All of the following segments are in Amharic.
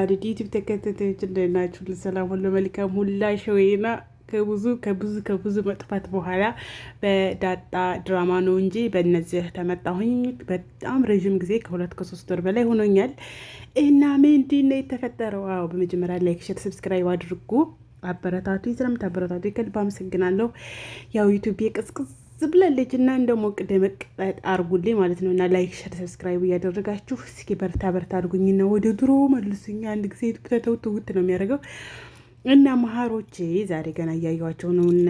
ዩቲዩብ ተከታታዮች እንደምን ናችሁ? ሰላም ሁሉ መልካም ሁላ ሸወይና ከብዙ መጥፋት በኋላ በዳጣ ድራማ ነው እንጂ በእነዚህ ተመጣሁኝ። በጣም ረዥም ጊዜ ከ2 ከ3 ወር በላይ ሆኖኛል እና ምንድን ነው የተፈጠረው? አዎ በመጀመሪያ ላይክ፣ ሼር፣ ሰብስክራይብ አድርጉ። አበረታቱ። ስለምታበረታቱ ከልብ አመሰግናለሁ። ያው ዩቲዩብ ቅዝቅዝ ብላለች እና እንደ ሞቅ ደመቅ አርጉልኝ ማለት ነው። እና ላይክ ሸር ሰብስክራይብ እያደረጋችሁ እስኪ በርታ አድርጉኝና ወደ ድሮ መልሱኝ። አንድ ጊዜ ተውት ነው የሚያደርገው። እና መሀሮቼ ዛሬ ገና እያየኋቸው ነው። እነ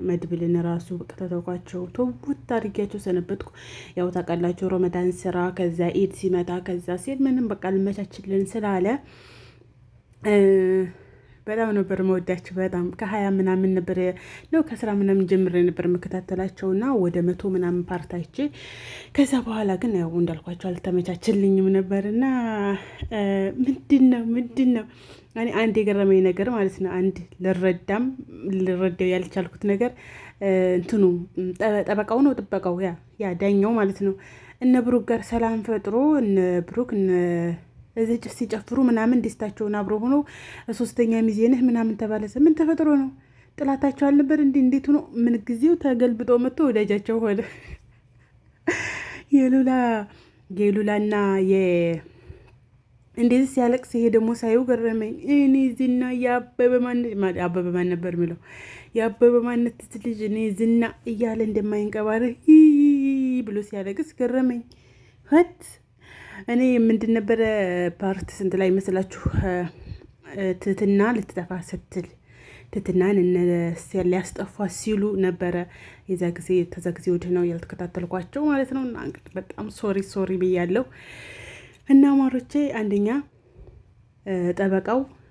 መድብልን ራሱ ተተውኳቸው ተውት አድርጊያቸው ሰነበትኩ። ያው ታውቃላችሁ ረመዳን ስራ፣ ከዛ ኢድ ሲመጣ ከዛ ሲል ምንም በቃ ልመቻችልን ስላለ በጣም ነበር መወዳችሁ። በጣም ከ20 ምናምን ነበር ነው ከ10 ምናምን ጀምሬ ነበር መከታተላቸውና ወደ 100 ምናምን ፓርት አይቼ ከዛ በኋላ ግን ያው እንዳልኳቸው አልተመቻችልኝም ነበርና ምንድነው እኔ አንድ የገረመኝ ነገር ማለት ነው። አንድ ልረዳው ያልቻልኩት ነገር እንትኑ ጠበቃው ነው ጥበቃው ያ ዳኛው ማለት ነው። እነ ብሩክ ጋር ሰላም ፈጥሮ እነ ብሩክ እዚህ ጭስ ሲጨፍሩ ምናምን ደስታቸውን አብሮ ሆኖ ሶስተኛ ሚዜንህ ምናምን ተባለ። ምን ተፈጥሮ ነው? ጥላታቸው አልነበር እንዴ? እንዴት ሆኖ ምን ጊዜው ተገልብጦ መጥቶ ወዳጃቸው ሆነ። የሉላና እንደዚህ ሲያለቅስ ይሄ ደግሞ ሳይው ገረመኝ። እኔ ዝና የአበበ ማን ነበር የሚለው የአበበ ማነት ልጅ እኔ ዝና እያለ እንደማይንቀባረር ብሎ ሲያለቅስ ገረመኝ። እኔ ምንድን ነበረ ፓርት ስንት ላይ መስላችሁ? ትትና ልትጠፋ ስትል ትትናን ሊያስጠፋ ሲሉ ነበረ። ተዛ ጊዜ ወዲህ ነው ያልተከታተልኳቸው ማለት ነው። እና እንግዲህ በጣም ሶሪ ብያለሁ። እና ማሮቼ አንደኛ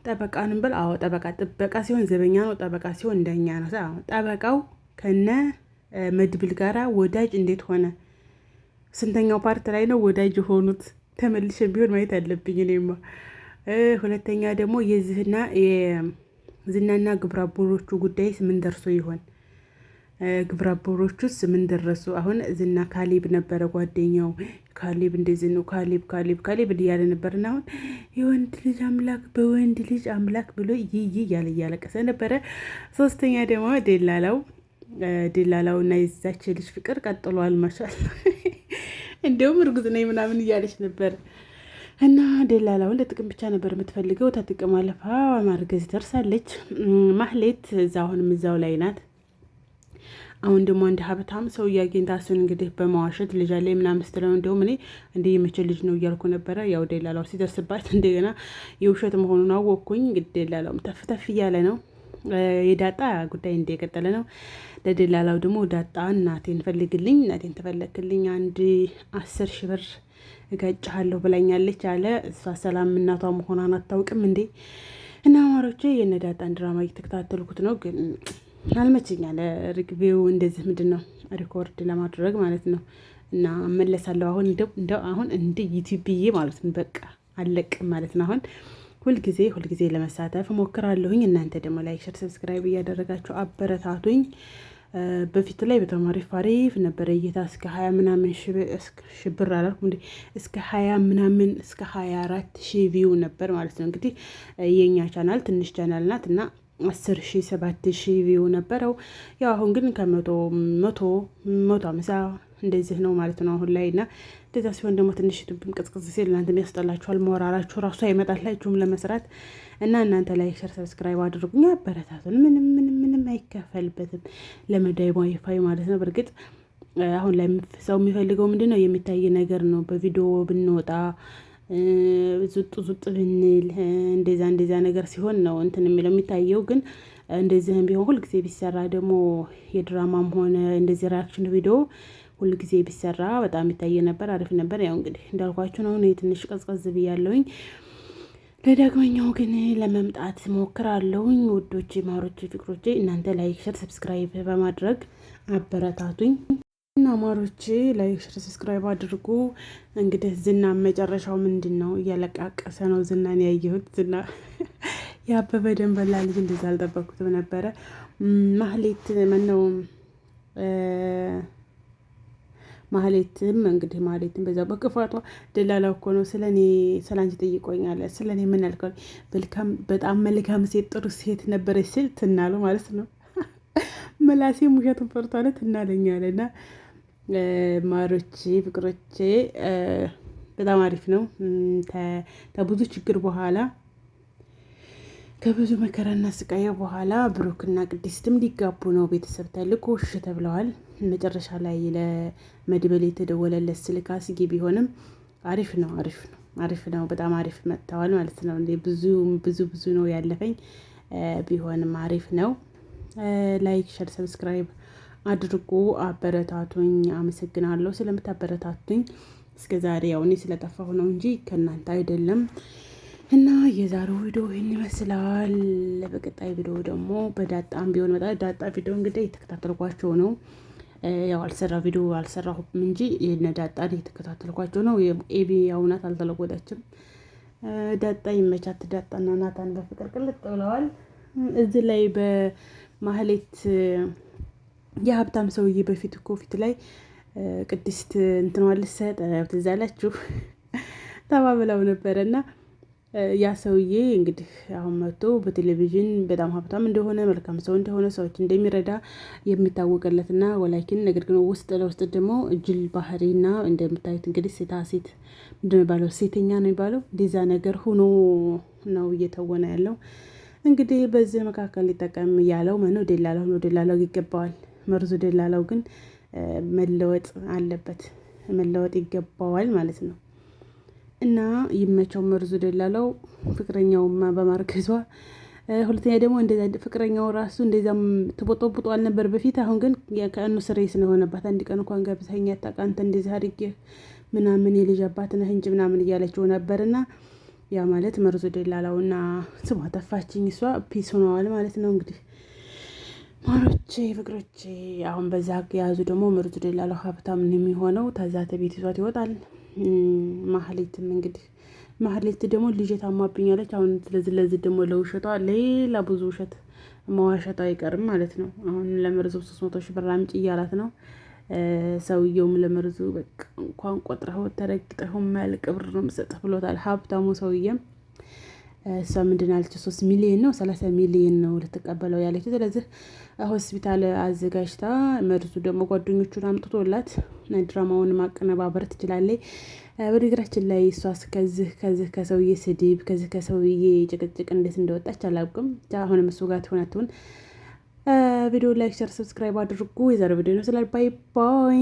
ጠበቃንም በል አዎ ጥበቃ ሲሆን ዘበኛ ነው። ጠበቃ ሲሆን እንደኛ ነው። ጠበቃው ከነ መድብል ጋራ ወዳጅ እንዴት ሆነ? ስንተኛው ፓርት ላይ ነው ወዳጅ የሆኑት? ተመልሼ ቢሆን ማየት አለብኝ እኔማ። ሁለተኛ ደግሞ የዝናና ግብረአበሮቹ ጉዳይስ ምን ደርሶ ይሆን? ግብረአበሮቹስ ምን ደረሱ? አሁን ዝና ካሌብ ነበረ ጓደኛው። ካሌብ እንደዚህ ነው ካሌብ እያለ ነበርና አሁን የወንድ ልጅ አምላክ በወንድ ልጅ አምላክ ብሎ እያለቀሰ ነበረ። ሶስተኛ ደግሞ ደላላው እና የዛች ልጅ ፍቅር ቀጥሏል። ማሻል እንደውም እርጉዝ ነኝ ምናምን እያለች ነበር። እና ደላላውን ለጥቅም ብቻ ነበር የምትፈልገው። ተጥቅም አለፋ ማርገዝ ደርሳለች። ማህሌት አሁንም እዛው ላይ ናት። አሁን ደግሞ አንድ ሀብታም ሰው አግኝታ እሱን እንግዲህ በማዋሸት ልጅ አለኝ ምናምን ስትለው እንደውም እኔ እንደ የመቼ ልጅ ነው እያልኩ ነበረ። ያው ደላላው ሲደርስባት እንደገና የውሸት መሆኑን አወቅኩኝ። እንግዲህ ደላላውም ተፍተፍ እያለ ነው። የዳጣ ጉዳይ እንደቀጠለ ነው። ለደላላው ደግሞ ዳጣ እናቴን ፈልግልኝ፣ እናቴን ተፈለክልኝ 10,000 ብር እጋጭሃለሁ ብላኛለች አለ። እሷ ሰላም እናቷ መሆኗን አታውቅም እንዴ? እና አማሮቼ የነ ዳጣን ድራማ እየተከታተልኩት ነው፣ ግን አልመቸኛል። ርግቤው እንደዚህ ምንድን ነው ሪኮርድ ለማድረግ ማለት ነው። እና እመለሳለሁ አሁን እንደ ዩቲዩብ ብዬ ማለት ነው። በቃ አለቅም ማለት ነው። አሁን ሁልጊዜ ለመሳተፍ እሞክራለሁኝ። እናንተ ደግሞ ላይክ ሸር ሰብስክራይብ እያደረጋችሁ አበረታቱኝ። በፊት ላይ በጣም አሪፍ ነበረ እይታ እስከ 20 ምናምን ሽብር አላልኩም እንዴ? እስከ 20 ምናምን እስከ 24,000 ቪው ነበር ማለት ነው። እንግዲህ የኛ ቻናል ትንሽ ቻናል ናት እና 10,000 7,000 ቪው ነበረው። ያው አሁን ግን ከ150 እንደዚህ ነው ማለት ነው አሁን ላይ። እና እንደዛ ሲሆን ደግሞ ትንሽ ዩቲዩብም ቅዝቅዝ ሲል እናንተም ያስጠላችኋል፣ ሞራላችሁ ራሱ አይመጣላችሁም ለመስራት። እና እናንተ ላይክ ሸር ሰብስክራይብ አድርጉኝ፣ አበረታቱን። ምንም አይከፈልበትም ለመዳይ ዋይፋይ ማለት ነው። በእርግጥ አሁን ላይ ሰው የሚፈልገው ምንድን ነው? የሚታይ ነገር ነው። በቪዲዮ ብንወጣ ዙጥ ብንል እንደዛ ነገር ሲሆን ነው እንትን የሚለው የሚታየው። ግን እንደዚህም ቢሆን ሁልጊዜ ቢሰራ ደግሞ የድራማም ሆነ እንደዚህ ሪያክሽን ቪዲዮ ሁልጊዜ ቢሰራ በጣም ይታየ ነበር፣ አሪፍ ነበር። ያው እንግዲህ እንዳልኳችሁ ነው ትንሽ ቀዝቀዝ ብያለሁኝ። ለዳግመኛው ግን ለመምጣት ሞክራለሁኝ። ውዶቼ፣ ማሮቼ፣ ፍቅሮቼ እናንተ ላይክ ሸር ሰብስክራይብ በማድረግ አበረታቱኝ። እና ማሮቼ ላይክ ሸር ሰብስክራይብ አድርጉ። እንግዲህ ዝና መጨረሻው ምንድን ነው? እያለቃቀሰ ነው ዝናን ያየሁት። ዝና የአበበ ደንበላ ልጅ እንደዛ አልጠበኩትም ነበረ። ማህሌት ማህሌትም እንግዲህ ማህሌትም በዛ በክፋቷ ደላላው እኮ ነው ስለ አንቺ ጠይቆኛል፣ ስለ እኔ ምን ያልከው በጣም መልካም ሴት ጥሩ ሴት ነበረች ሲል ትናሉ ማለት ነው። መላሴም ውሸቱን ፈርቷል ትናለኛል። እና ማሮቼ ፍቅሮቼ በጣም አሪፍ ነው። ከብዙ ችግር በኋላ ከብዙ መከራና ስቃየ በኋላ ብሩክና ቅድስትም ሊጋቡ ነው። ቤተሰብ ተልኮ እሺ ተብለዋል። መጨረሻ ላይ ለመድበል የተደወለለት ስልክ አስጊ ቢሆንም አሪፍ ነው፣ አሪፍ ነው። በጣም አሪፍ መጥተዋል ማለት ነው። ብዙ ነው ያለፈኝ ቢሆንም አሪፍ ነው። ላይክ፣ ሸር፣ ሰብስክራይብ አድርጎ አበረታቱኝ። አመሰግናለሁ ስለምታበረታቱኝ። እስከ ዛሬ ያው እኔ ስለጠፋሁ ነው እንጂ ከእናንተ አይደለም። እና የዛሬው ቪዲዮ ይህን ይመስላል። በቀጣይ ቪዲዮ ደግሞ በዳጣም ቢሆን ዳጣ ቪዲዮ እንግዲህ የተከታተልኳቸው ነው። ያው ቪዲዮ አልሰራሁም እንጂ የነ ዳጣን የተከታተልኳቸው ነው። ኤቢ ያው ናት አልተለወጠችም። ዳጣ ይመቻት። ዳጣና ናታን በፍቅር ቅልጥ ብለዋል። እዚህ ላይ በማህሌት የሀብታም ሰውዬ በፊት እኮ ፊት ላይ ቅድስት እንትኗን ልትሰጥ ትዝ አላችሁ ተባብለው ነበረና ያ ሰውዬ እንግዲህ አሁን መጥቶ በቴሌቪዥን በጣም ሀብታም እንደሆነ መልካም ሰው እንደሆነ ሰዎች እንደሚረዳ የሚታወቅለትና ወላኪን ነገር ግን ውስጥ ለውስጥ ደግሞ ጅል ባህሪና እንደምታዩት እንግዲህ ሴት ምንድን ነው የሚባለው ሴተኛ ነው የሚባለው እንደዛ ነገር ሆኖ ነው እየተወነ ያለው። እንግዲህ በዚህ መካከል ሊጠቀም ያለው ማነው? ደላላው ነው። ደላላው ይገባዋል። መርዙ ደላላው ግን መለወጥ አለበት፣ መለወጥ ይገባዋል ማለት ነው። እና ይመቸው መርዙ ደላላው። ፍቅረኛውማ በማርገዟ ሁለተኛ ደግሞ እንደዛ ፍቅረኛው ራሱ እንደዛም ተቦጦቦጦ አልነበር በፊት። አሁን ግን ከእኑ ስሬስ ስለሆነባት አንድ ቀን እንኳን ገብተኛ ታቃንተ እንደዚህ አድርጌ ምናምን የልጅ አባት ነህ እንጂ ምናምን እያለችው ነበርና ያ ማለት መርዙ ደላላውና ስሟ ጠፋችኝ እሷ ፒስ ሆነዋል ማለት ነው። እንግዲህ ማሮቼ ፍቅሮቼ አሁን በዛ የያዙ ደግሞ መርዙ ደላላው ሀብታም ነው የሚሆነው። ታዛ ተቤት ይዟት ይወጣል። ማህሌትም እንግዲህ ማህሌት ደግሞ ልጅ ታማብኛለች። አሁን ለዚህ ደግሞ ለውሸቷ ሌላ ብዙ ውሸት መዋሸቷ አይቀርም ማለት ነው። አሁን ለመርዙ 300 ሺህ ብር አምጪ እያላት ነው። ሰውየውም ለመርዙ በቃ እንኳን ቆጥረኸው ተረግጠኸው ማያልቅ ብር ነው የምሰጥህ ብሎታል ሀብታሙ ሰውዬም። እሷ ምንድን አለች? 3 ሚሊዮን ነው 30 ሚሊዮን ነው ልትቀበለው ያለችው። ስለዚህ ሆስፒታል አዘጋጅታ መርዙ ደግሞ ጓደኞቹን አምጥቶላት ድራማውን ማቀነባበር ትችላለች። በነገራችን ላይ እሷስ ከዚህ ከሰውዬ ስድብ ከዚህ ከሰውዬ ጭቅጭቅ እንዴት እንደወጣች አላውቅም። አሁንም እሱ ጋር ትሆን ቪዲዮ ላይክ፣ ሸር፣ ሰብስክራይብ አድርጉ። የዛሬው ቪዲዮ ነው ስላል ባይ ባይ።